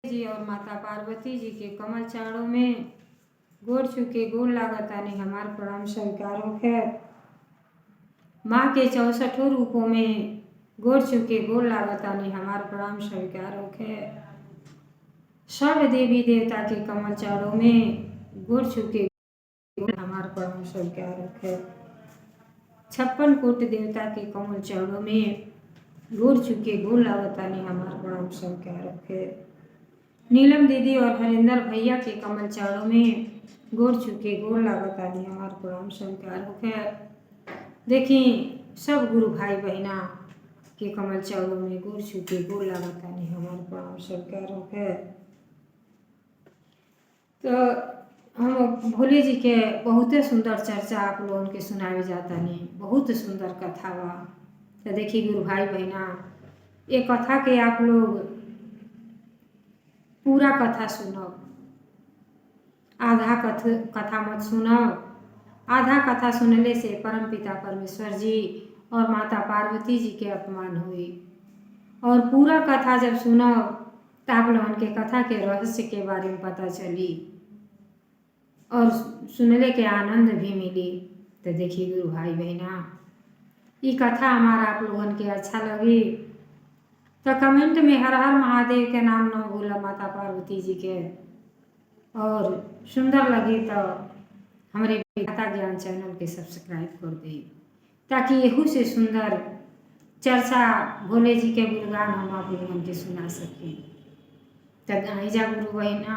जी और माता पार्वती जी के कमल चारों में गोड़ छुके गोड़ लागतानी हमार प्रणाम स्वीकार है। माँ के 64 रूपों में गोड़ छुके गोड़ लागतानी हमार प्रणाम स्वीकार है। सब देवी देवता के कमल चारों में गोड़ छुके हमार प्रणाम स्वीकार है। 56 कोट देवता के कमल चारों में गोड़ छुके गोड़ लागतानी हमार प्रणाम स्वीकार है। नीलम दीदी और हरिंदर भैया के कमल चारों में गोड़ छुके गोड़ लागतानी हमार प्रणाम स्वीकार है। देखी सब गुरु भाई बहना के कमल चारों में गोड़ छुके गोड़ लागतानी हमार प्रणाम स्वीकार है। तो हम भोले जी के बहुत सुंदर चर्चा आप लोगों के सुनावे जाता नहीं, बहुत सुंदर कथा बा। तो देखी गुरु भाई बहना ये कथा के आप लोग पूरा कथा सुनो, आधा कथा मत सुनो। आधा कथा सुनने से परमपिता परमेश्वर जी और माता पार्वती जी के अपमान हुई, और पूरा कथा जब सुनो तो आप लोगों के कथा के रहस्य के बारे में पता चली और सुनने के आनंद भी मिली। तो देखिए गुरु भाई बहना ये कथा हमारा आप लोगों के अच्छा लगी तो कमेंट में हर हर महादेव के नाम न भूला माता पार्वती जी के, और सुंदर लगे तो हमारे कथा ज्ञान चैनल के सब्सक्राइब कर दे ताकि यहू से सुंदर चर्चा भोले जी के गुणगान हम आप लोगों के सुना सकें। तब आईजा गुरु बहना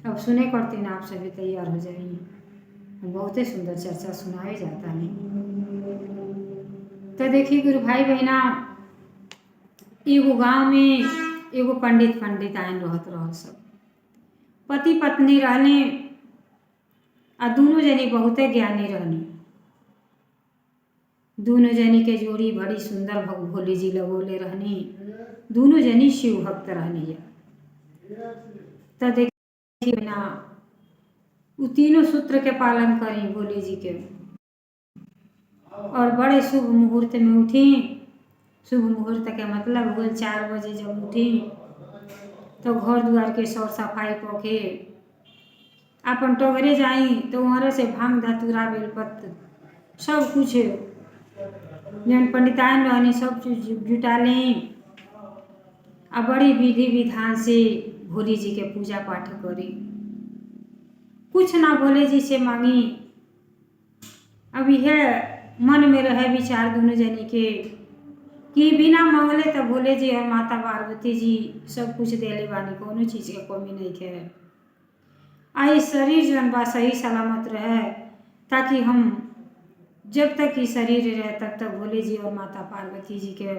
अब सुने करती ना आप सभी तैयार हो जाइए, बहुत ही सुंदर चर्चा सुनाए जाता नहीं। तो देखिए गुरु भाई बहना एगो गांव में एगो पंडित आयन रहत रह सब पति पत्नी रहने आ दोनों जनी बहुते ज्ञानी रहनी। दोनों जनी के जोड़ी बड़ी सुंदर भोले जी लगोले रहनी। दोनों जनी शिव भक्त रहनी। तो देखिए ना वो तीनों सूत्र के पालन करी भोले जी के, और बड़े शुभ मुहूर्त में उठी। शुभ मुहूर्त के मतलब हुए 4 बजे जब उठी तो घर द्वार के सौर सफाई कऽ के अपन टोगरे जाई तो वहाँ से भांग धतूरा बेलपत्र सब कुछ जन पंडिताइन रहनी सब चीज जुटा लें आ बड़ी विधि विधान से भोले जी के पूजा पाठ करी। कुछ ना भोले जी से मांगी, अब यह मन में रहे विचार दोनों जनी के कि बिना मांगले तो भोले जी और माता पार्वती जी सब कुछ देले बानी, कोनो चीज़ के कमी नहीं है। आई शरीर जन बा सही सलामत रहे ताकि हम जब तक ये शरीर रहे तब तक भोले जी और माता पार्वती जी के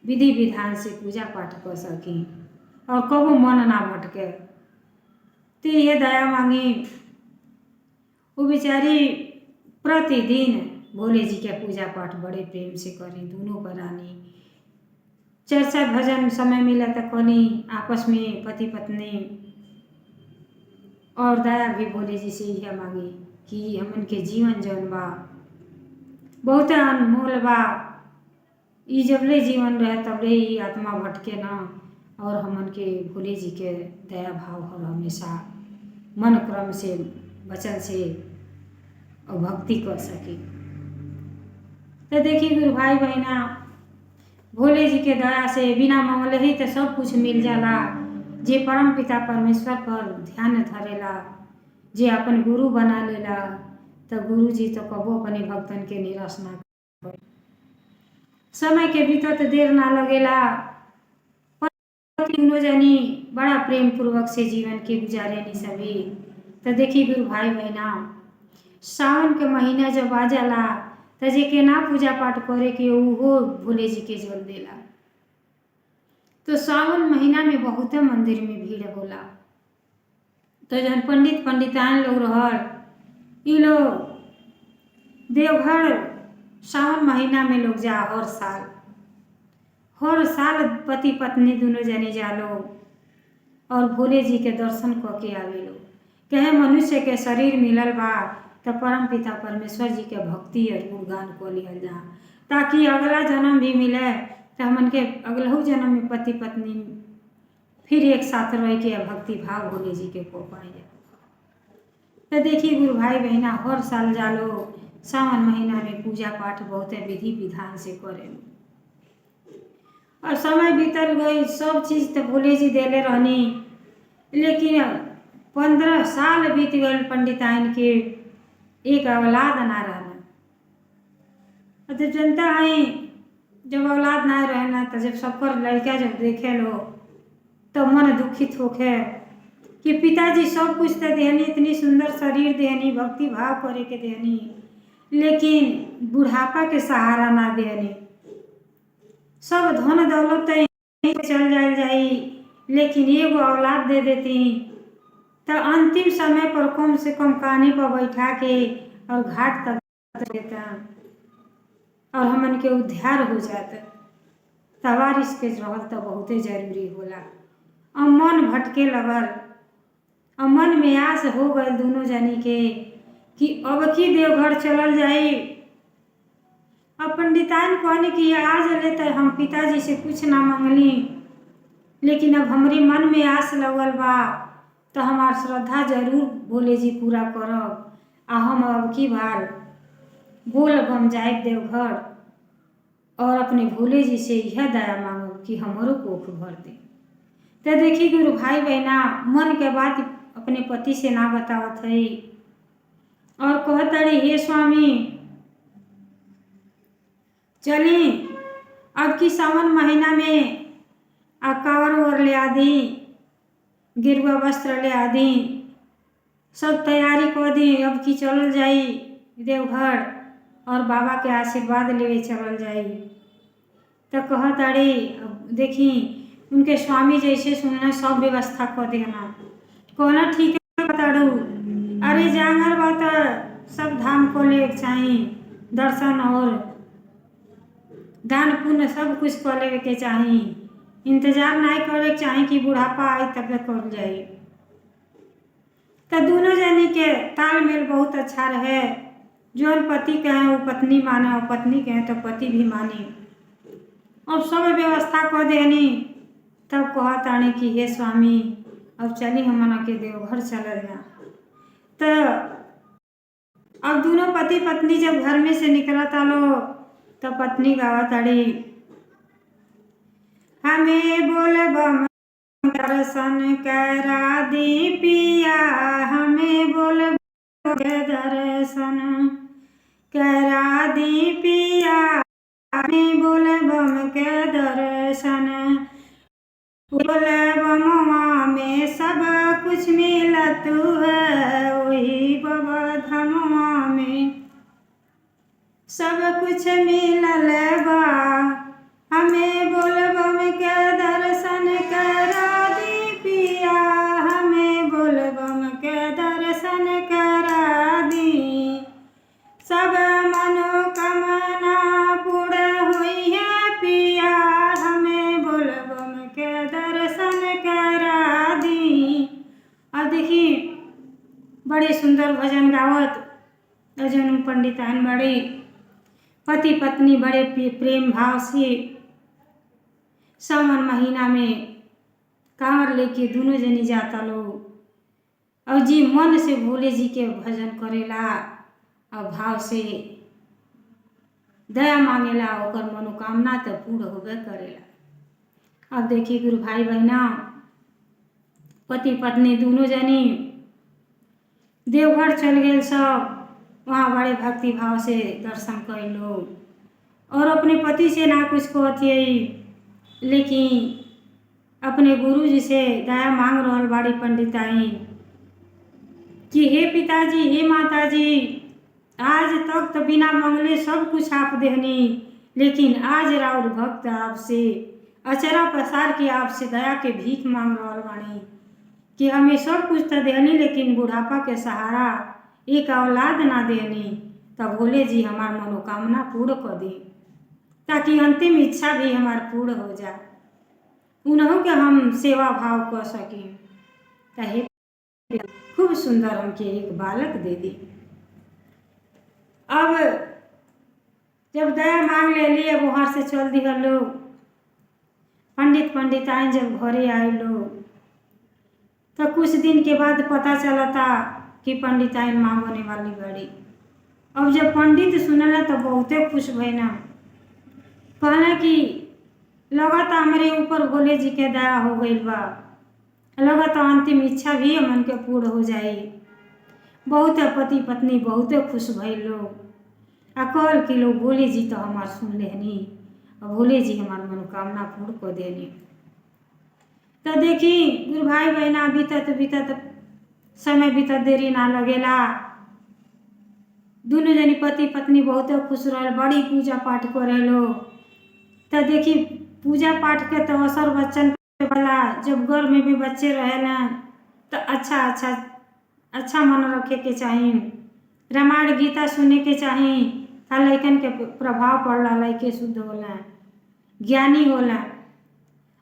विधि विधान से पूजा पाठ कर सकी और कबो मन ना भटके। तो ये दया मांगी। वो बेचारी प्रतिदिन भोले जी के पूजा पाठ बड़े प्रेम से करी। दोनों परानी चर्चा भजन समय मिला तो कनी आपस में पति पत्नी, और दया भी भोले जी से यह मांगी कि हमन के जीवन जौन बा बहुत अनमोल बा। ई जबले जीवन रहे तबले ही आत्मा भटके ना, और हमन के भोले जी के दया भाव हर हमेशा मन क्रम से वचन से और भक्ति कर सके। तो देखिए गुरु भाई बहना भोले जी के दया से बिना मांगले ही तो सब कुछ मिल जाला। जे परम पिता परमेश्वर पर ध्यान धरेला, जे अपन गुरु बना लेला, तो गुरु जी तो कबो अपने भक्तन के निराश ना करे। समय के बीतत तो देर ना लगेला। तीनों जनी बड़ा प्रेम पूर्वक से जीवन के गुजारे नहीं सभी। तो देखिए गुरु भाई बहना सावन के महीना जब आ जाला तो जे के ना पूजा पाठ करे के वो भोले जी के जोल देला। तो सावन महीना में बहुत मंदिर में भीड़ होला। तो जन पंडिताइन लोग रहल ये लोग देवघर सावन महीना में लोग जा हर साल पति पत्नी दोनों जने जा लो और भोले जी के दर्शन करके आवे लो। कहे मनुष्य के शरीर मिलल बा तो परम पिता परमेश्वर जी के भक्ति और गुणगान कर लिया जा ताकि अगला जन्म भी मिले तो हमन के अगलहू जन्म में पति पत्नी फिर एक साथ रह के भक्ति भाव भोले जी के को पाए। तो देखिए गुरु भाई बहना, हर साल जालो सावन महीना में पूजा पाठ बहुत विधि विधान से करे, और समय बीतल गई, सब चीज तो भोले जी देले रहनी, लेकिन 15 साल बीत गए पंडिताइन के, एक औलाद ना रहना। तो जनता है जब औलाद ना रहना, तो जब सबकर लड़का जब देखे लो तो मन दुखित होके कि पिताजी सब कुछ तो देहनी, इतनी सुंदर शरीर देहनी, भक्ति भाव करे के देहनी, लेकिन बुढ़ापा के सहारा ना देहनी। सब धन दौलत चल जाई, लेकिन एगो औलाद दे देती तो अंतिम समय पर कम से कम कान्हे पर बैठा के और घाट तक देता और हमन के उद्धार हो जाता। तवारिश के रहल तो बहुते जरूरी होला। और मन भटके लगल, और मन में आस हो गए दोनों जनी के कि अब की देवघर चलल जाई। अब पंडितान कहने कि आज ले तो हम पिताजी से कुछ ना मांगली, लेकिन अब हमारे मन में आस लगल बा तो हमार श्रद्धा जरूर भोले जी पूरा करब। आ हम अब की बार बोल बम जाए देवघर और अपने भोले जी से यह दया मांगब कि हमारो कोख भर दे। तो देखी गुरु भाई बहना, मन के बात अपने पति से ना बतावत है और कहत अरे हे स्वामी चली अब की सावन महीना में कावर ओर ले आदि, गिरुआ वस्त्र ले आदि, सब तैयारी कर दी, अब की चलल जाई देवघर और बाबा के आशीर्वाद लेवे चलल जाई। तो कहत अरे अब देखी उनके स्वामी जैसे सुनना सब व्यवस्था कर देना। कहना ठीक है बताड़ू, अरे जांगर बात सब धाम को ले चाहिए, दर्शन और दान पुण्य सब कुछ कर ले के चाहिए, इंतजार नहीं करे चाहिए कि बुढ़ापा आई तब कर जाए। तो दोनों जनी के तालमेल बहुत अच्छा रहे, जो पति कहे वो पत्नी माने और पत्नी कहे तो पति भी माने। अब सब व्यवस्था कर देनी, तब कहत आने कि हे स्वामी अब चली हमना के देवघर चल जा। तो अब दोनों पति पत्नी जब घर में से निकला तालो तो पत्नी गावत अड़ी, हमें बोलबम दर्शन करा दी पिया, हमें बोलबम दर्शन करा दी पिया, हमें बोलबम के दर्शन। बोलबमवा में सब कुछ मिलत है, वही बाबा धमवा में सब कुछ मिलल बा, हमें बोलबम के दर्शन करा दी पिया, हमें बोलबम के दर्शन करा दी, सब मनोकामना पूर्ण हुई है पिया, हमें बोलबम के दर्शन करा दी। और देखिए बड़े सुंदर भजन गावत अर्जुन पंडितान बड़े पति पत्नी बड़े प्रेम भाव से सावन महीना में कांवर लेके दोनों जनी जाता लोग, और जी मन से भोले जी के भजन करेला और भाव से दया मांगेला, ओकर मनोकामना तो पूर्ण होबे करेला। अब देखिए गुरु भाई बहना, पति पत्नी दोनों जनी देवघर चल गए, सब वहाँ बड़े भक्ति भाव से दर्शन कर लो और अपने पति से ना कुछ कहती, लेकिन अपने गुरु जी से दया मांग रहल बाड़ी पंडिताई कि हे पिताजी हे माताजी, आज तक तो बिना मांगले सब कुछ आप देहनी, लेकिन आज राउर भक्त आपसे अचरा पसार के आपसे दया के भीख मांग रहल बाड़ी कि हमें सब कुछ तो देहनी, लेकिन बुढ़ापा के सहारा एक औलाद ना देनी। तब भोले जी हमार मनोकामना पूर्ण कर दी, ताकि अंतिम इच्छा भी हमार पूर्ण हो जाए, उन्हों के हम सेवा भाव कर सकें। कहे खूब सुंदर हमके एक बालक दे दी। अब जब दया मांग ले लिए वहाँ से चल दिया लोग, पंडिताइन जब घरे आए लोग तो कुछ दिन के बाद पता चला था कि पंडिताइन माँ बने वाली बड़ी। अब जब पंडित सुनला तो बहुते खुश भई ना, कहला कि लगा तो हमारे ऊपर भोले जी के दया हो गई बा, लगा तो अंतिम इच्छा भी मन के पूर्ण हो जाई। बहुत पति पत्नी बहुत खुश भई लोग आ कहल कि लोग भोले जी तो हमार सुन लेनी और भोले जी हमार मनोकामना पूर्ण कर देनी। तो देखी गुरु भाई बहना बीतत समय बीतत देरी ना लगेला। दोनों जनी पति पत्नी बहुत खुश रहे, बड़ी पूजा पाठ करे लो। तो देखी पूजा पाठ के तो असर बच्चन पे पड़ा। जब घर में भी बच्चे रहे ना तो अच्छा मन रखे के चाहिए, रामायण गीता सुने के चाहिए। तो लइकन के प्रभाव पड़ला, लइके शुद्ध होला, ज्ञानी होला।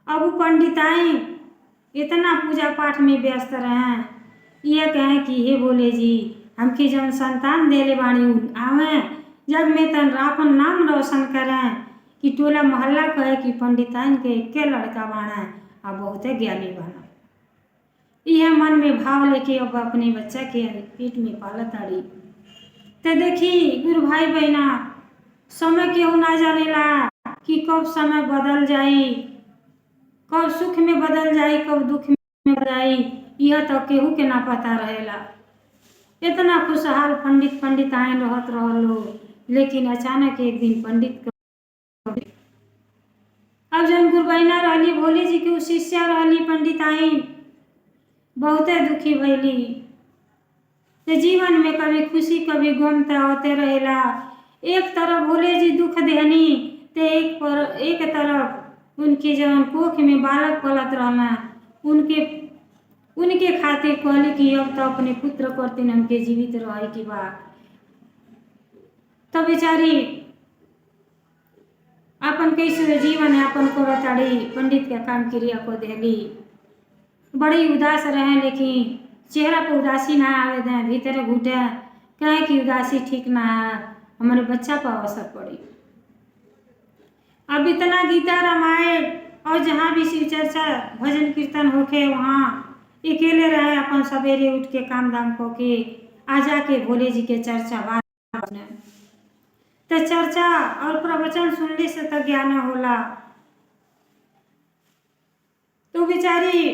अब वो पंडिताई इतना पूजा पाठ में व्यस्त रहे, ये कहें कि हे भोले जी हमके जब संतान देले बाणी आवे जब में तन अपन नाम रोशन करें कि टोला मोहल्ला कहे कि पंडिताइन के एके लड़का बाणा आ बहुते ज्ञानी बाणा। यह मन में भाव लेके अब अपने बच्चा के पेट में पालत आड़ी। तो देखी गुरु भाई बहना समय केहू ना जानेला कि कब समय बदल जाई, कब सुख में बदल जाई, कब दुख में बदल जाई, यह तो केहू के ना पता रहेला। इतना खुशहाल पंडिताइन रहत रहलो, लेकिन अचानक एक दिन पंडित अब जन गुरु बहना रहली भोले जी के शिष्या रहली पंडिताइन बहुते दुखी भैली। तो जीवन में कभी खुशी कभी गम तो होते रहेला। एक तरफ भोले जी दुख देहनी तो एक तरफ उनके जवन कोख में बालक पलत रहना उनके खातिर कहली कि अब तो अपने पुत्र करतीन हमके जीवित रहे की बा। तो बेचारी अपन कैसे जीवन यापन करताड़ी, पंडित के काम क्रिया को देली। बड़ी उदास रहे, लेकिन चेहरा पर उदासी ना आवे दे, भीतर घुटे कहे कि उदासी ठीक ना है, हमारे बच्चा पर असर पड़ी। अब इतना गीता रामायण और जहाँ भी शिव चर्चा भजन कीर्तन होके वहाँ अकेले रहे, अपन सवेरे उठ के काम धाम को के आ जाके भोले जी के चर्चा बात तो चर्चा और प्रवचन सुनने से तो ज्ञान होला। तो बेचारी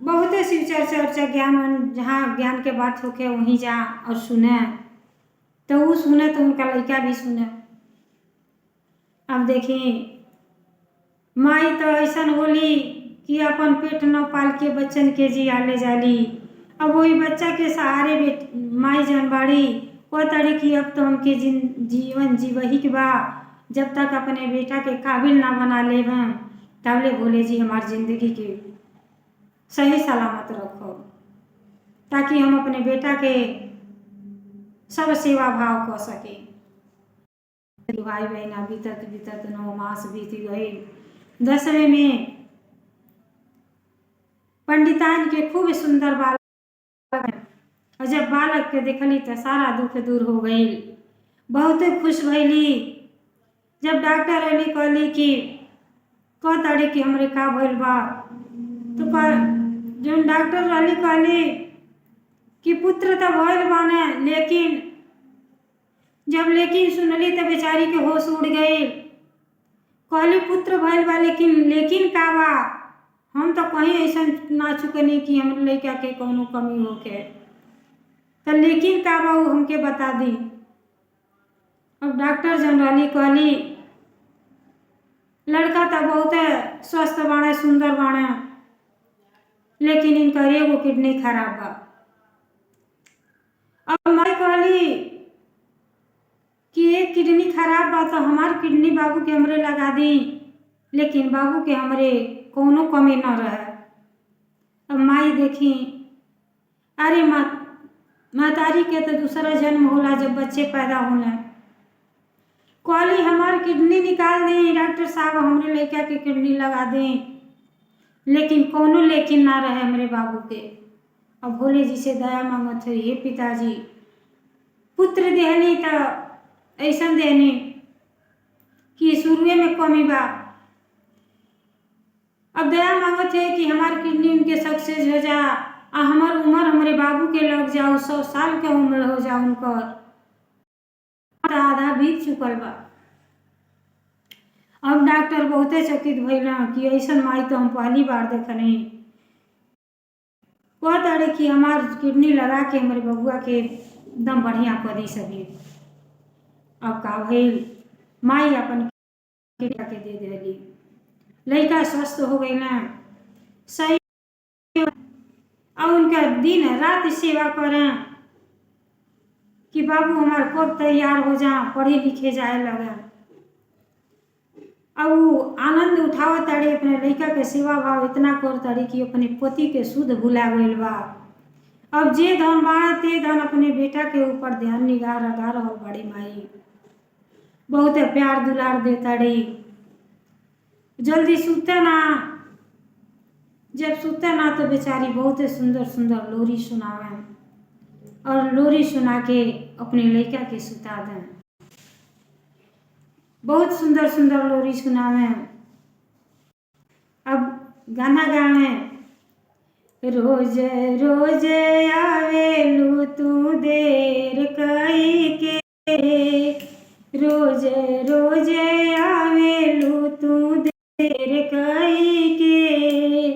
बहुत शिव चर्चा ज्ञान जहाँ ज्ञान के बात होके वहीं जा और सुने, तो वो सुने तो उनका लड़का भी सुने। अब देखिए माई तो ऐसा होली कि अपन पेट न पाल के बच्चन के जिया ले जाली। अब वही बच्चा के सहारे माई जन बाड़ी वो तड़ी कि अब तो हमके जीवन जीवही के बा, जब तक अपने बेटा के काबिल ना बना ले तबले भोले जी हमारी जिंदगी के सही सलामत रखो, ताकि हम अपने बेटा के सब सेवा भाव कर सके। भाई बहना बीतत 9 मास बीत गए। 10वें में पंडिताइन के खूब सुंदर बालक, और जब बालक के देखली तो सारा दुख दूर हो गई, बहुत खुश भैली। जब डॉक्टर अली कहली कि कहताड़ी कि हमरे का भइल बा, तो जो डॉक्टर अली कहली कि पुत्र तो भइल बाने, लेकिन जब सुनली तो बेचारी के होश उड़ गई। कहली पुत्र भइल बा लेकिन का बा, हम तो कहीं ऐसा ना चुकनी कि हम लड़का के कोनो कमी होके, तो लेकिन का बा वो हमके बता दी। अब डॉक्टर जनरली कहली लड़का तो बहुत स्वस्थ बाणे, सुंदर बाणे, लेकिन इनका एगो किडनी खराब बा। अब मैं कहली कि एक किडनी खराब बा तो हमार किडनी बाबू के हमरे लगा दी, लेकिन बाबू के हमरे कोनो कमी न रहे। अब माई देखी अरे मातारी के तो दूसरा जन्म होला जब बच्चे पैदा होने। कहली हमार किडनी निकाल दें डॉक्टर साहब, हमरे लड़का के किडनी लगा दें, लेकिन कोनो लेकिन ना रहे हमरे बाबू के। अब भोले जी से दया मांगत है, हे पिताजी पुत्र देहनी तो ऐसा देहनी कि शुरुए में कमी बा, अब दया मांगत है कि हमार किडनी उनके सक्सेस हो जा, आ हमार उम्र हमारे बाबू के लग जाओ, 100 साल के उम्र हो जाओ उनकर, आधा बीत चुकल बा। अब डॉक्टर बहुते चकित भइल कि ऐसा माई तो हम पहली बार देखनी। कह तारे कि हमार किडनी लगा के हमारे बबुआ के एकदम बढ़िया कर दी सके। अब का भइल, माई अपन किडनी के दे देली, लड़का स्वस्थ हो गई ना, सही। और उनका दिन रात सेवा करें कि बाबू हमार कब तैयार हो जा, पढ़े लिखे जाए लगे। अब वो आनंद उठाव ताड़े, अपने लड़का के सेवा भाव इतना कर ताड़े कि अपने पति के शुद्ध भुला गइल बा। अब जे धन बा ते धन अपने बेटा के ऊपर ध्यान निगाह लगा रहल बड़ी माई, बहुत प्यार दुलार दे ताड़ी। जल्दी सुते ना, जब सुते ना तो बेचारी बहुत सुंदर सुंदर लोरी सुनावे और लोरी सुना के अपने लड़का के सुता दें। बहुत सुंदर सुंदर लोरी सुनावे। अब गाना गावे, रोज रोज आवेलू तू देर कई के, रोज रोज आवेलू तू देर कई के,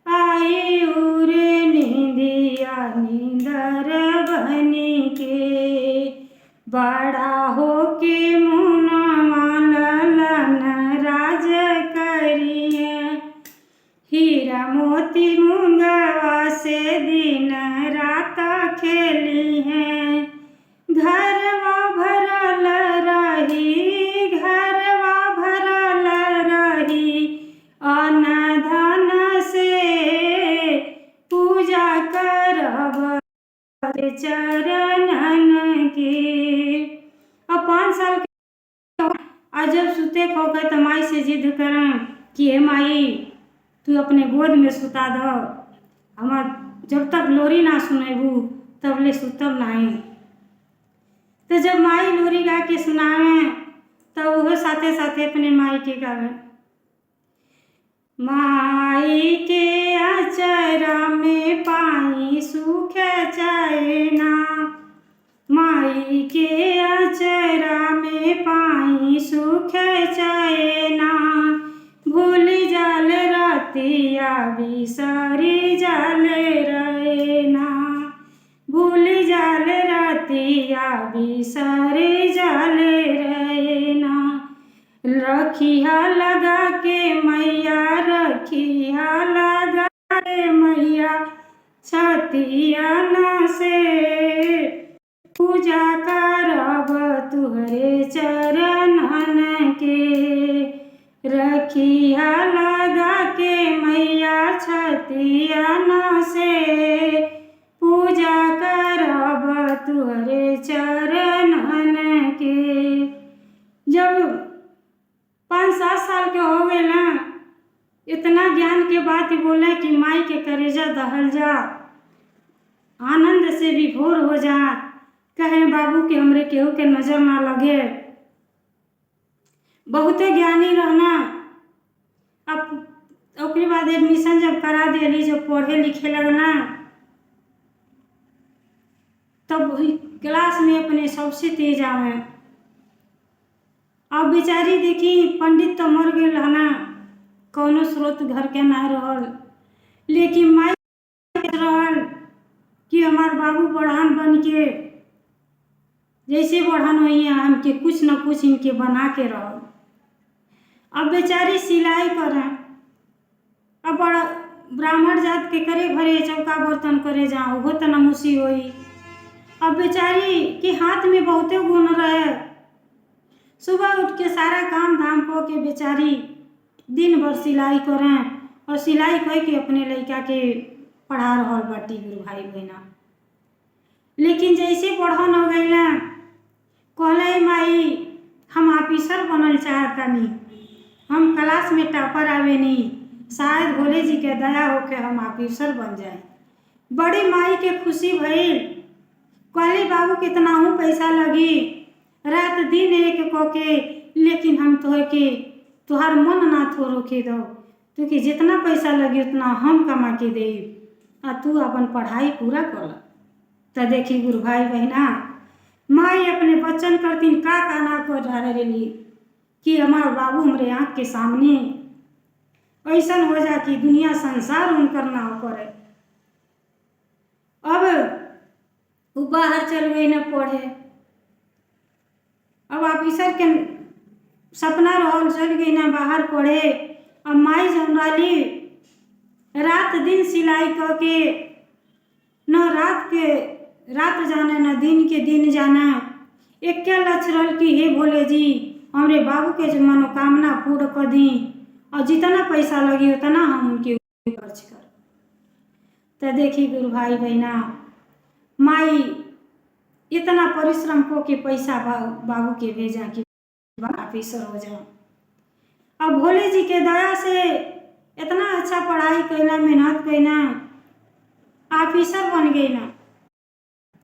आई उर निंदिया नींदर बनी के, बड़ा हो के मुनवा ललन राज करिए, हीरा मोती मूंगवा से दिन रात खेली हैं, घरवा भरल रही, घरवा भरल रही, अन्न धन से पूजा करब चरणन की। अब 5 साल के आज जब सुते खो गए तो माई से जिद करें कि हे माई तू अपने गोद में सुता दो, हमार जब तक लोरी ना सुनेबू तब ले सुतब नहीं। तो जब माई लोरी गा के सुनावे तब वो साथे साथे अपने माई के गावे, माई के आचरा में पाई सुख चैना, माई के आचरा में पाई सुख चैना, भूल जाल रतिया बिसरी जाल रैना, भूल जाल रतिया बिसरी जाल रैना, रखिया लगा के मैया, रखिया लगा के मैया, छतिया न से पूजा करब तुहरे चरणन के, रखिया लगा के मैया, छतिया न से पूजा करब तुहरे चरणन के। जब 5-7 साल के हो गए ना, इतना ज्ञान के बात बोले कि माई के करेजा दहल जा, आनंद से विभोर हो जा, कहे बाबू के हमरे केहू के नजर ना लगे। बहुते ज्ञानी रहना। अब ओकरे बाद एडमिशन जब करा दिली, जब पढ़े लिखे लगना, तब क्लास में अपने सबसे तेज आवे। अब बेचारी देखी पंडित तो मर गए रहना, कौनो स्रोत घर के ना रहल, लेकिन माई रहल कि हमार बाबू बढ़ान बन के जैसे बढ़ान हुई हमके कुछ न कुछ इनके बना के रहल। अब बेचारी सिलाई करें, अब बड़ा ब्राह्मण जात के करे घरे चौका बर्तन करे जाओ, हो तो नमुसी होई। अब बेचारी के हाथ में बहुते गुण रहे, सुबह उठ के सारा काम धाम को के बेचारी दिन भर सिलाई करें और सिलाई कर के अपने लड़का के पढ़ा रहल बाटी गुरु भाई बहना। लेकिन जैसे पढ़न हो गई ना, कहले माई हम ऑफिसर बनल चाहतनी, हम क्लास में टॉपर आवे नहीं, शायद भोले जी के दया होके हम ऑफिसर बन जाए। बड़ी माई के खुशी भइल, कहले बाबू कितना हूँ पैसा लगी, रात दिन एक को के, लेकिन हम तो के तुहार मन ना थो रोके दो, तो कि जितना पैसा लगी उतना हम कमा के दे आ तू अपन पढ़ाई पूरा कर। तो देखी गुरु भाई बहना, माई अपने बच्चन करतीन का ना कर रही कि हमार बाबू हमारे आँख के सामने ऐसा हो जा कि दुनिया संसार उनकर ना करे। अब वो बाहर चल गई ना पढ़े, अब ऑफिसर के सपना रहल, चल गई ना बाहर पढ़े। अब माई जम रही रात दिन सिलाई करके, न रात जाना न दिन के दिन जाना। एक क्या लक्ष्य रहल कि हे भोले जी हमरे बाबू के जो मनोकामना पूर्ण कर दी और जितना पैसा लगी उतना हम उनके खर्च कर। तो देखी गुरु भाई बहना, माई इतना परिश्रम को के पैसा बाबू के भेजा कि ऑफिसर हो जा। अब भोले जी के दया से इतना अच्छा पढ़ाई कैला, मेहनत कैला, ऑफिसर बन गई ना।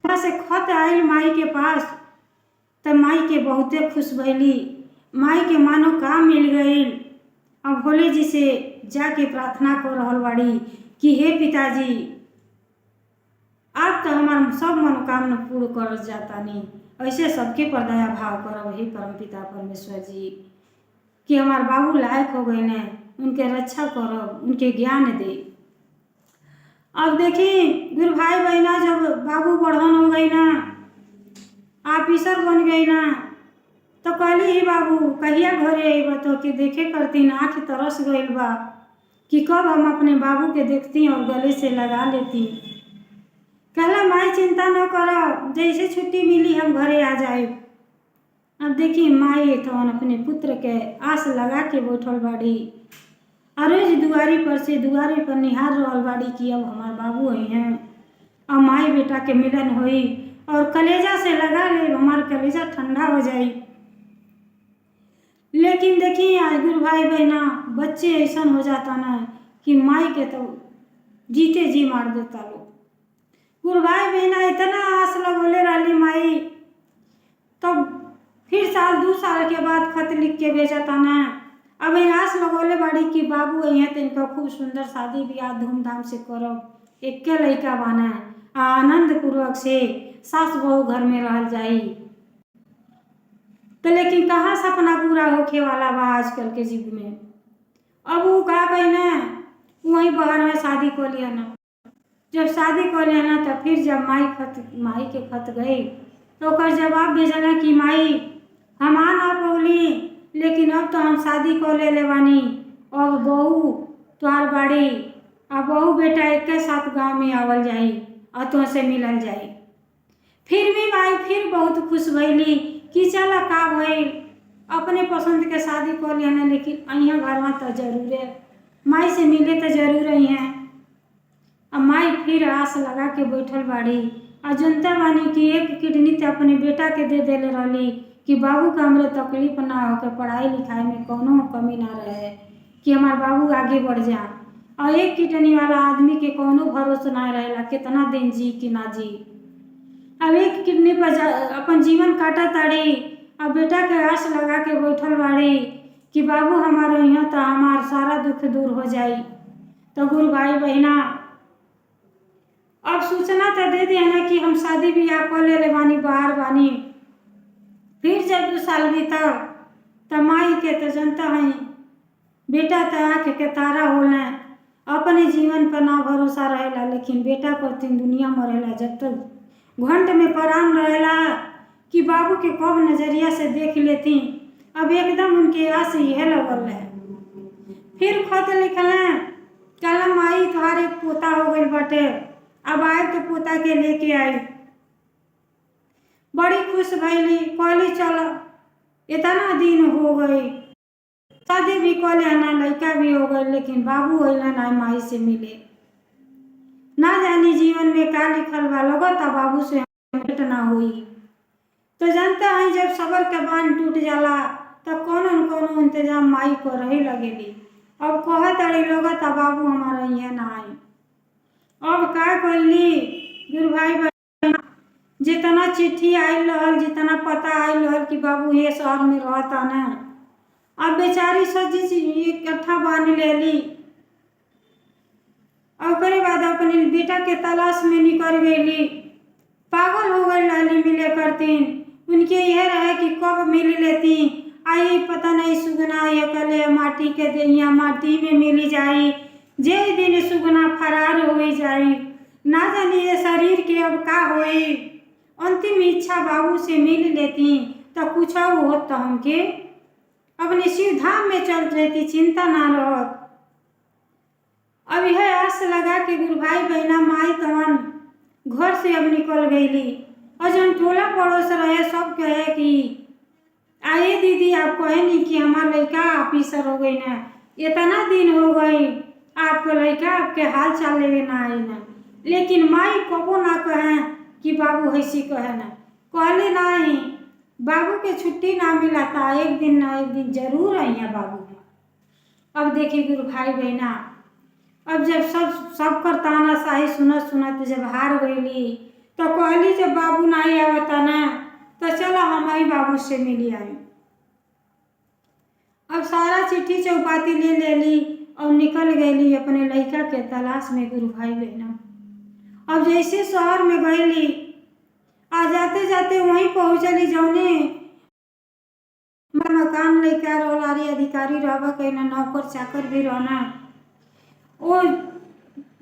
से खत आयल माई के पास, तो माई के बहुते खुश भैली, माई के मानो काम मिल गई। अब भोले जी से जाके प्रार्थना कर रहल बाड़ी कि हे पिताजी आप तो हमार सब मनोकामना पूर्ण कर जाता नहीं, ऐसे सबके पर दया भाव करब हे परम पिता परमेश्वर जी कि हमार बाबू लायक हो गए न, उनके रक्षा करब, उनके ज्ञान दे। अब देखी गुरु भाई बहना, जब बाबू बढ़न हो गई ना, ऑफिसर बन गई ना, तो कहली ही बाबू कहिया घरे अइबा तो कि देखे करती ना, आँख तरस गई बा कि कब हम अपने बाबू के देखती और गले से लगा लेती। कहला माई चिंता न करो, जैसे छुट्टी मिली हम घरे आ जाए। अब देखी माई तो अपने पुत्र के आस लगा के बैठल बाड़ी, रोज दुआरी पर से दुआरी पर निहार रहल बाड़ी कि अब हमार बाबू आई हैं, अब माई बेटा के मिलन होई और कलेजा से लगा ले, हमार कलेजा ठंडा हो जाई। लेकिन देखिए आज गुरु भाई बहना, बच्चे ऐसा हो जाता ना कि माई के तो जीते जी मार देता लोग। गुरु भाई बहना इतना आस लगोले रही माई, तो फिर साल 2 साल के बाद खत लिख के भेजता ना। अब आस लगोले बाड़ी कि बाबू आई हैं तो इनका खूब सुंदर शादी ब्याह धूमधाम से करब, एक के लड़का बना आनंद पूर्वक से सास बहू घर में रह जाई। तो लेकिन कहाँ सपना पूरा होके वाला बा आजकल के युग में। अब वो का कही ना, वहीं बाहर में शादी को लिया ना। जब शादी को लिया ना तो फिर जब माई के खत गई तो कर जवाब भेजना कि माई हम आ ना पौली, लेकिन अब तो हम शादी को ले बानी, और बहू तुहार बाड़ी, अब बहू बेटा एक के साथ गाँव में आवल जाई और तो से मिलल जाई। फिर भी माई फिर बहुत खुश भैली कि चला का भइल, अपने पसंद के शादी को लेना, लेकिन अहिया घर में तो जरूर है, माई से मिले तो जरूर ही हैं। अब माई फिर आस लगा के बैठल बाड़ी और जनता बानी कि एक किडनी तो अपने बेटा के दे देले रही कि बाबू का हमरे तकलीफ ना हो, के पढ़ाई लिखाई में कोनो कमी ना रहे, कि हमार बाबू आगे बढ़ जा। और एक किडनी वाला आदमी के कोनो भरोसा ना रहेला कितना दिन जी कि ना जी। अब एक किडनी पर अपन जीवन काटा ताड़ी, अब बेटा के आस लगा के बैठल बाड़ी कि बाबू हमारे यहाँ तो हमार सारा दुख दूर हो जाई। तो गुरु भाई बहना अब सूचना तो दे दिया ना कि हम शादी ब्याह कर ले बानी, बाहर बानी। फिर जब 2 साल बीता तो माई के तो जनता है बेटा तो आँख के तारा होना, अपने जीवन पर ना भरोसा रहेला, लेकिन बेटा पर 3 दुनिया मरेला। जब तक घंट में प्राण रहेला कि बाबू के कब नजरिया से देख लेती, अब एकदम उनके आस यह लगल है। फिर खत लिखला कहला माई तुम्हारे पोता हो गई बाटे, अब आए तो पोता के लेके आई। बड़ी खुश भैली, कहली चलो इतना दिन हो गई, शादी भी कर लेना, लड़का भी हो गई, लेकिन बाबू अइला ना माई से मिले। ना जानी जीवन में का लिखल बा, लगता बाबू से भेंट ना हुई। तो जानता है जब सबर के बांध टूट जाला तो कोनो न कोनो इंतजाम माई को रही लगेली। अब कहत अड़ी लगता बाबू हमारा यहाँ ना आई। अब का कैली गुरु भाई बहन, जितना चिट्ठी आयल रहल, जितना पता आयल रहल कि बाबू ये शहर में रहता ना, अब बेचारी सजी इकट्ठा बांध लेली और ओकरे बाद अपने बेटा के तलाश में निकल गईली। पागल हो गई लाली मिले करतीन। उनके यह रहे कि कब मिल लेती। आई पता नहीं सुगना ये कले माटी के दिया माटी में मिली जाई। जे दिन सुगना फरार हो जाई। ना जानी ये शरीर के अब का होई। अंतिम इच्छा बाबू से मिल लेती तो कुछ हो तो हमके अपने शिव धाम में चल रहती, चिंता ना रहत। अब यह आस लगा कि गुरु भाई बहना माई तवन घर से अब निकल गईली। और जन टोला पड़ोस रहे सब कहे कि आइए दीदी आप कहे नहीं कि हमारा लड़का ऑफिसर हो गई ना, इतना दिन हो गई आपको लड़का आपके हाल चाल लेवे ना आई ना। लेकिन माई कबो ना कहे कि बाबू ऐसी कहे ना, कहले नहीं बाबू के छुट्टी ना मिला था, एक दिन ना एक दिन जरूर आई है बाबू। अब देखिए गुरु भाई बहना, अब जब सब कर ताना शाही सुनत सुनत जब हार गईली तो कहली जब बाबू नहीं आवता ना तो चलो हम ही बाबू से मिली आई। अब सारा चिट्ठी चौपाती ले ली और निकल गईली अपने लड़का के तलाश में गुरु भाई बहना। अब जैसे शहर में गईली आ जाते जाते वहीं पहुंचली जौने मकान लड़का रोलारी अधिकारी रहबा कहना नौकर चाकर भी रहना। वो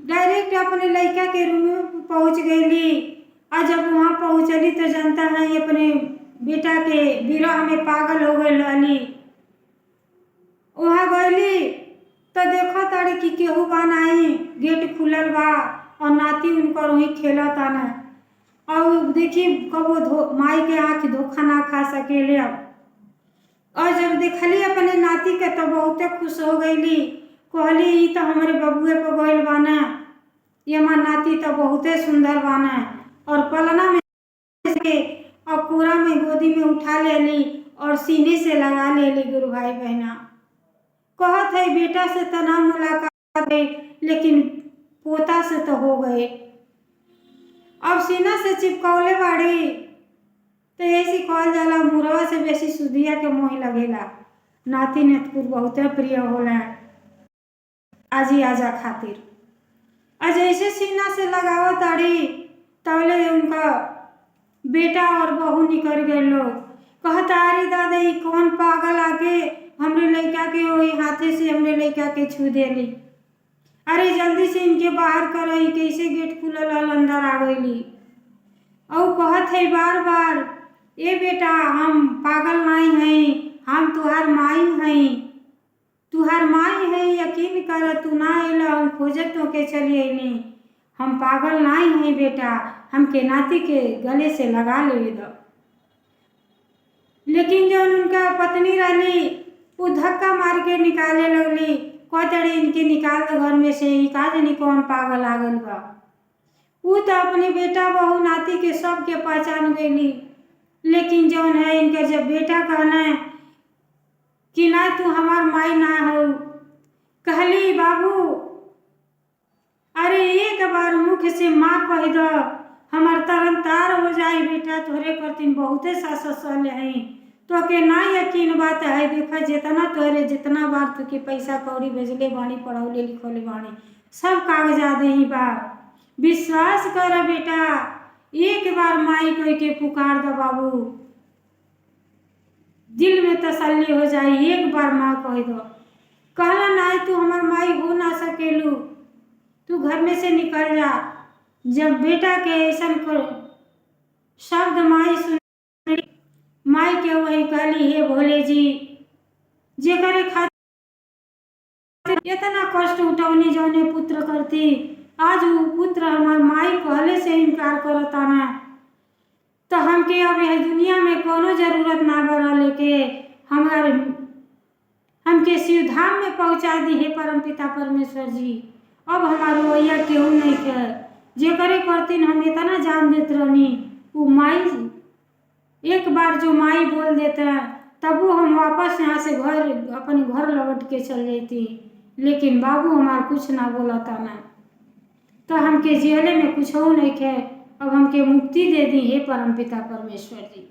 डायरेक्ट अपने लड़का के रूम में पहुंच गईली। और जब वहाँ पहुंचली तो जनता है अपने बेटा के विरह में पागल हो गई रहली। वहाँ गईली तो देखो ताड़ी कि केहू बान आई, गेट खुलल बा और नाती उनकर वहीं खेलत आना। और देखी कबो माई के आँख धोखा ना खा सकेले। अब और जब देखली अपने नाती के तो बहुते खुश हो गईली। कहली ई तो हमारे बबुए पर गईल बाना, ये हमार नाती तो बहुते सुंदर बाना। और पलना में से और पूरा में गोदी में उठा लेली और सीने से लगा लेली। गुरु भाई बहना कहत है बेटा से तो ना मुलाकात है लेकिन पोता से तो हो गए। अब सीना से चिपकौले बाड़ी तो ऐसी कहल जाला मुरवा से बेसी सुधिया के मोह लगेला। नाती नेतपुर बहुते प्रिय होला आजी आजा खातिर। आज ऐसे सीना से लगावत ताड़ी तौले उनका बेटा और बहू निकल गए। लोग कहता अरे दादा ये कौन पागल आके हमरे लड़का के वही हाथे से हमरे लड़का के छू देली। अरे जल्दी से इनके बाहर कर, कैसे गेट खुलल अंदर आ गईली। और कहत है बार बार ए बेटा हम पागल नहीं हैं, हम तुहार माई हैं, तुहार माई है यकीन कर, तू ना अला हम खोजत तो के चली अली। हम पागल नहीं हैं बेटा, हमके नाती के गले से लगा ले दो। लेकिन जो उनका पत्नी रहली वो धक्का मार के निकाले लगली। कहते इनके निकाल दो घर में से, का जानी कौन पागल आ गल बा। वो तो अपने बेटा बहू नाती के सब के पहचान गईली। लेकिन जौन है इनके जब बेटा कहना है कि ना तू हमार माई ना हो, कहली बाबू अरे एक बार मुख से माँ कह दो हमार तरन तार हो जाए बेटा, तोहरे करतीन बहुते सास ससुर हैं तो के ना यकीन बात है। देखा जितना तोहरे जितना बार तो के पैसा कौड़ी भेजले बाणी पढ़ौले लिखौले बाणी सब कागजात ही बा। विश्वास कर बेटा, एक बार माई कह के पुकार दो बाबू, दिल में तसल्ली हो जाए। एक बार माँ कह दो। कहला नहीं तू हमार माई हो ना सकेलू, तू घर में से निकल जा। जब बेटा के ऐसा शब्द माई सुन, माई के वही कहली हे भोले जी जेकरे खातिर इतना कष्ट उठौनी जौने पुत्र करती, आज वो पुत्र हमार माई कहले से इनकार करता ना तो हमके अब यह दुनिया में कोनो जरूरत ना बना लेके हमके शिव धाम में पहुंचा दी है परमपिता परमेश्वर जी। अब हमारो वैया केहू नहीं के जेकरे करतीन हम इतना जान देते रहनी। वो माई एक बार जो माई बोल देते हैं तब वो हम वापस यहाँ से घर अपने घर लौट के चल जाती। लेकिन बाबू हमार कुछ ना बोला था ना तो हमके जेले में कुछ हो नहीं खे। अब हमके मुक्ति दे दी है परमपिता परमेश्वर जी।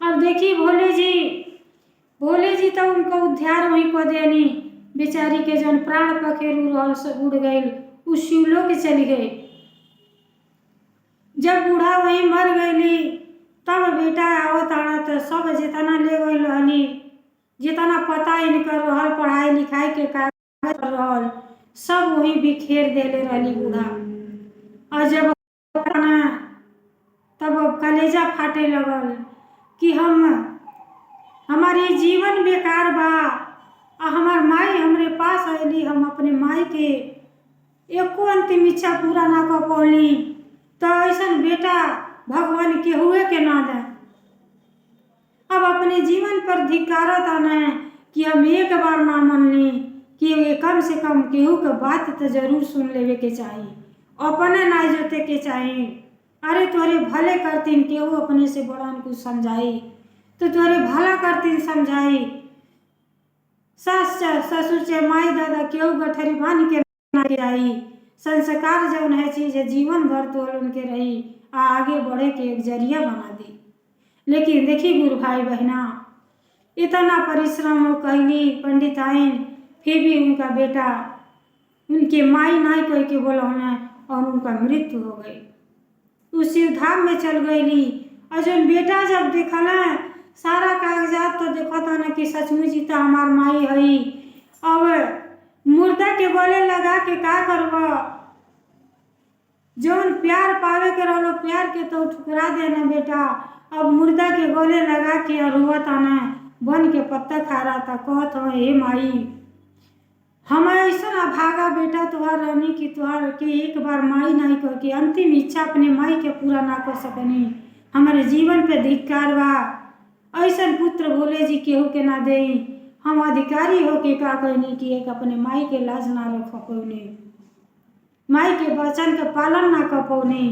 अब देखी भोले जी तो उनको उद्धार वहीं को देनी। बेचारी के जौन प्राण पखेरु रहल सब उड़ गई, उस शिवलोक के चली गई। जब बूढ़ा वहीं मर गईली तब बेटा आवत आना तो सब जितना ले गई रहली, जितना पता इनकर रहल पढ़ाई लिखाई के कागज रहल सब वहीं बिखेर देले रहली बूढ़ा। और जब तब कलेजा फाटे लगल कि हमारी जीवन बेकार बा। हमार माई हमरे पास आयली, हम अपने माई के एको अंतिम इच्छा पूरा ना कर पौली, तो ऐसा बेटा भगवान के हुए के ना दे। अब अपने जीवन पर धिक्कारत आना कि हम एक बार ना मनली कि कम से कम केहू के बात तो जरूर सुन लेवे के चाहिए, अपने ना जोते के चाहिए। अरे तोरे भले करतीन, केहू अपने से बड़न कुछ समझाई तो तोरे भला करतीन समझाई। सास ससुर से माई दादा केहू गठरी बांध के ना आई। संस्कार जौन है चीज है जीवन भर तो उनके रही आगे बढ़े के एक जरिया बना दी। लेकिन देखी गुरु भाई बहना, इतना परिश्रम वो कहली पंडिताइन, फिर भी उनका बेटा उनके माई नाई कह के बोलौना और उनका मृत्यु हो गई। उस शिवधाम में चल गईली। और जो बेटा जब देखला सारा कागजात तो देखता ना कि सचमुच ही तो हमार माई हई। अब मुर्दा के गले लगा के का करबा, जौन प्यार पावे के रहो प्यार के तो ठुकरा देना बेटा। अब मुर्दा के गले लगा के रोवत आना बन के पत्ता खा रहा था, कहत हो हे माई हम ऐसा अभागा बेटा तुहार रहनी कि तुहार के एक बार माई नहीं कह के अंतिम इच्छा अपने माई के पूरा ना कर सकनी। हमारे जीवन पे धिक्कार बा। ऐसा पुत्र भोले जी केहू के ना दे। हम अधिकारी हो के का कहनी कि एक अपने माई के लाज ना रख पौने, माई के वचन के पालन ना कर पौने,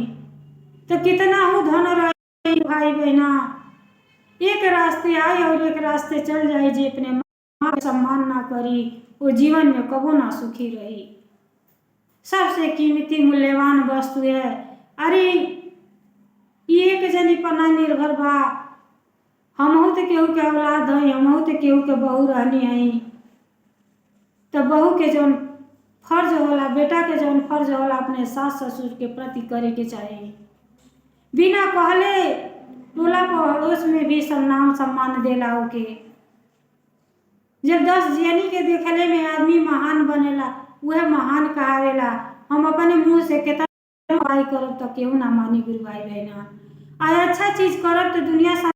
तो कितना हो धन रहे भाई बहना। एक रास्ते आए और एक रास्ते चल जाए, जी अपने माँ का सम्मान ना करी वो जीवन में कबो ना सुखी रही। सबसे कीमती मूल्यवान वस्तु है। अरे एक जनी पर ना निर्भर बा, हमहू तो केहू के औलाद हई, हमहू तो केहू के बहू रहनी हई। तो बहू के जौन फर्ज होला, बेटा के जौन फर्ज होला अपने सास ससुर के प्रति करे के चाहिए। बिना कहले टोला पड़ोस में भी सब नाम सम्मान देला होके। जब 10 जनी के देखले में आदमी महान बनेला, वह महान कहावेला। हम अपने मुंह से कितना बुराई करब तो केहू ना मानी गुरु भाई बहना। आज अच्छा चीज करब तो दुनिया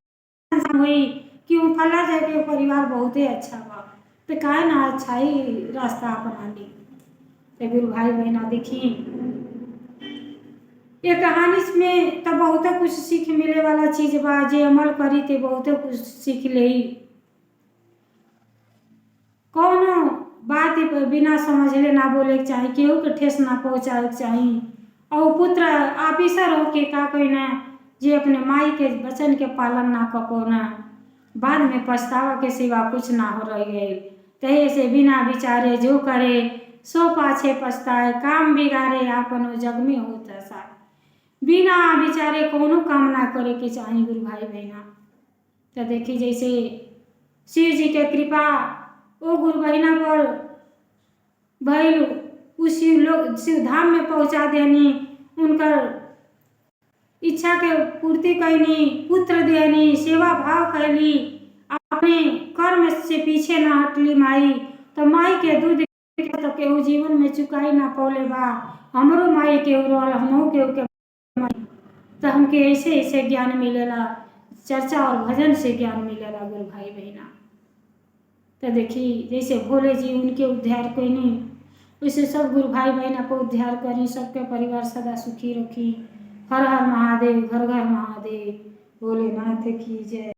हुई कि वो फला जाए के परिवार बहुते अच्छा बा, तो काहे ना अच्छा ही रास्ता अपना ली। तो गुरु भाई बहना देखी ये कहानी में तो बहुत कुछ सीख मिले वाला चीज बा। जे अमल करी ते बहुत कुछ सीख ले। कौनो बात पर बिना समझले ना बोले के चाहिए, केहू के ठेस ना पहुँचाए के चाहिए। और पुत्र ऑफिसर होके का कहना जे अपने माई के वचन के पालन ना कर पौना, बाद में पछतावा के सिवा कुछ ना हो रह गए। तहे से बिना विचारे जो करे सो पाछे पछताए, काम बिगाड़े आपन जग में होता सा। बिना विचारे कोनो काम ना करे के चाहिए गुरु भाई बहना। तो देखी जैसे शिव जी के कृपा वो गुरु बहना पर भैल, उस शिवधाम में पहुँचा देनी, उनकर इच्छा के पूर्ति कैनी, पुत्र देनी, सेवा भाव कैली, अपने कर्म से पीछे ना हटली माई। तो माई के दूध तो केहू जीवन में चुकाई ना पौले बा। हमरो माई केहू रहल, हमहू केहू के माई। तो हमके ऐसे ऐसे ज्ञान मिलेला, चर्चा और भजन से ज्ञान मिलेला गुरु भाई बहना। तो देखी जैसे भोले जी उनके उद्धार कैनी, वैसे सब गुरु भाई बहना को उद्धार करी, सबके परिवार सदा सुखी रखी। हर हर महादेव, घर घर महादेव, भोलेनाथ की जय।